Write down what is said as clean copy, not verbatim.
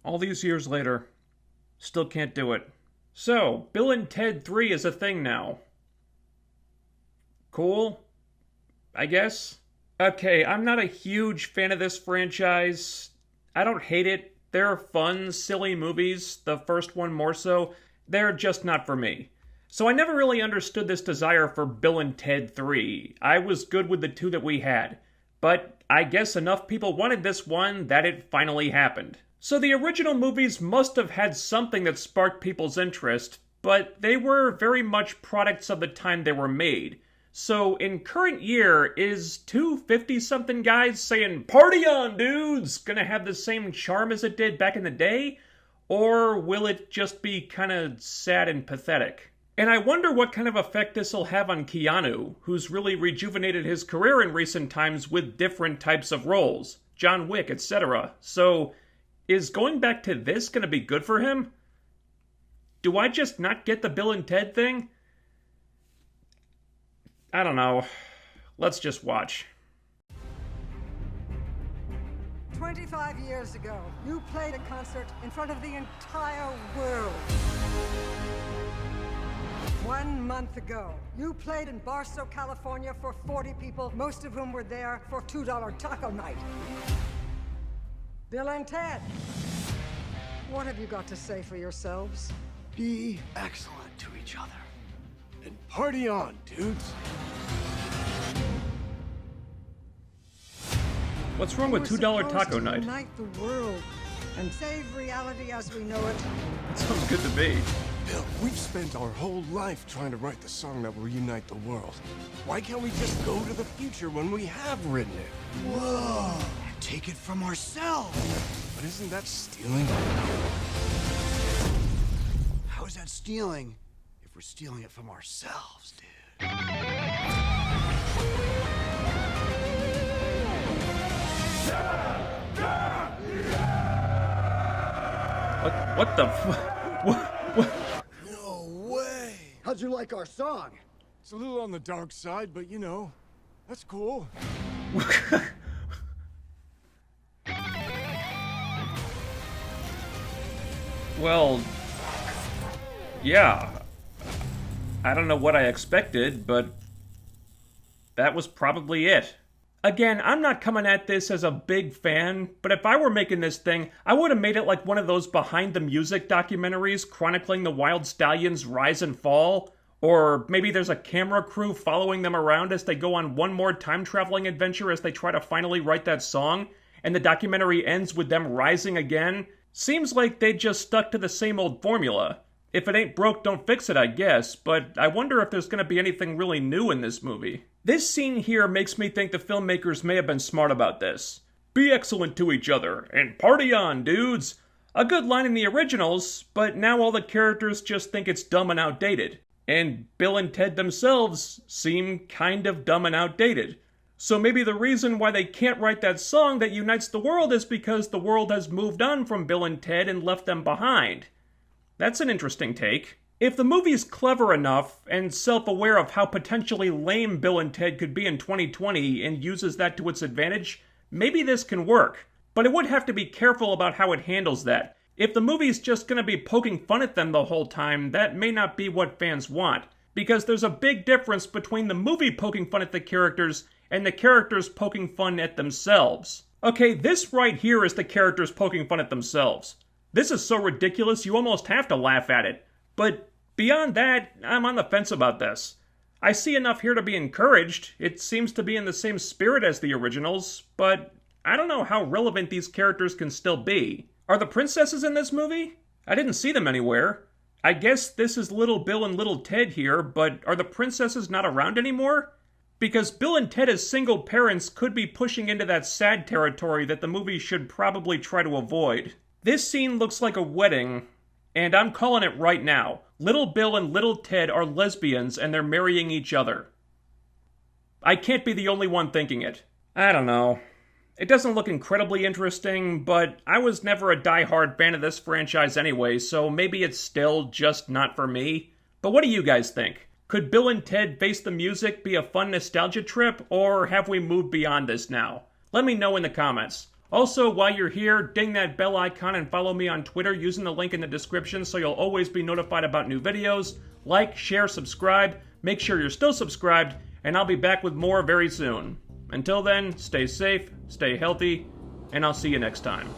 All these years later, still can't do it. So, Bill and Ted 3 is a thing now. Cool, I guess. Okay, I'm not a huge fan of this franchise. I don't hate it. They're fun, silly movies, the first one more so. They're just not for me. So I never really understood this desire for Bill and Ted 3. I was good with the two that we had. But I guess enough people wanted this one that it finally happened. So the original movies must have had something that sparked people's interest, but they were very much products of the time they were made. So in current year, is two 50-something guys saying, "Party on, dudes!" gonna have the same charm as it did back in the day? Or will it just be kinda sad and pathetic? And I wonder what kind of effect this will have on Keanu, who's really rejuvenated his career in recent times with different types of roles. John Wick, etc. So, is going back to this gonna be good for him? Do I just not get the Bill and Ted thing? I don't know. Let's just watch. 25 years ago, you played a concert in front of the entire world. 1 month ago, you played in Barstow, California for 40 people, most of whom were there for $2 taco night. Bill and Ted, what have you got to say for yourselves? Be excellent to each other. And party on, dudes. What's wrong with $2 taco night? Unite the world and save reality as we know it. That sounds good to me. Bill, we've spent our whole life trying to write the song that will unite the world. Why can't we just go to the future when we have written it? Whoa! And take it from ourselves. But isn't that stealing? How is that stealing if we're stealing it from ourselves, dude? What the what? No way! How'd you like our song? It's a little on the dark side, but you know, that's cool. Well, yeah. I don't know what I expected, but that was probably it. Again, I'm not coming at this as a big fan, but if I were making this thing, I would have made it like one of those behind the music documentaries chronicling the Wild Stallions' rise and fall. Or maybe there's a camera crew following them around as they go on one more time-traveling adventure as they try to finally write that song, and the documentary ends with them rising again. Seems like they just stuck to the same old formula. If it ain't broke, don't fix it, I guess, but I wonder if there's gonna be anything really new in this movie. This scene here makes me think the filmmakers may have been smart about this. Be excellent to each other, and party on, dudes! A good line in the originals, but now all the characters just think it's dumb and outdated. And Bill and Ted themselves seem kind of dumb and outdated. So maybe the reason why they can't write that song that unites the world is because the world has moved on from Bill and Ted and left them behind. That's an interesting take. If the movie's clever enough and self-aware of how potentially lame Bill and Ted could be in 2020 and uses that to its advantage, maybe this can work. But it would have to be careful about how it handles that. If the movie's just gonna be poking fun at them the whole time, that may not be what fans want. Because there's a big difference between the movie poking fun at the characters and the characters poking fun at themselves. Okay, this right here is the characters poking fun at themselves. This is so ridiculous you almost have to laugh at it. But beyond that, I'm on the fence about this. I see enough here to be encouraged. It seems to be in the same spirit as the originals, but I don't know how relevant these characters can still be. Are the princesses in this movie? I didn't see them anywhere. I guess this is Little Bill and Little Ted here, but are the princesses not around anymore? Because Bill and Ted as single parents could be pushing into that sad territory that the movie should probably try to avoid. This scene looks like a wedding, and I'm calling it right now. Little Bill and Little Ted are lesbians and they're marrying each other. I can't be the only one thinking it. I don't know. It doesn't look incredibly interesting, but I was never a die-hard fan of this franchise anyway, so maybe it's still just not for me. But what do you guys think? Could Bill and Ted Face the Music be a fun nostalgia trip, or have we moved beyond this now? Let me know in the comments. Also, while you're here, ding that bell icon and follow me on Twitter using the link in the description so you'll always be notified about new videos. Like, share, subscribe, make sure you're still subscribed, and I'll be back with more very soon. Until then, stay safe, stay healthy, and I'll see you next time.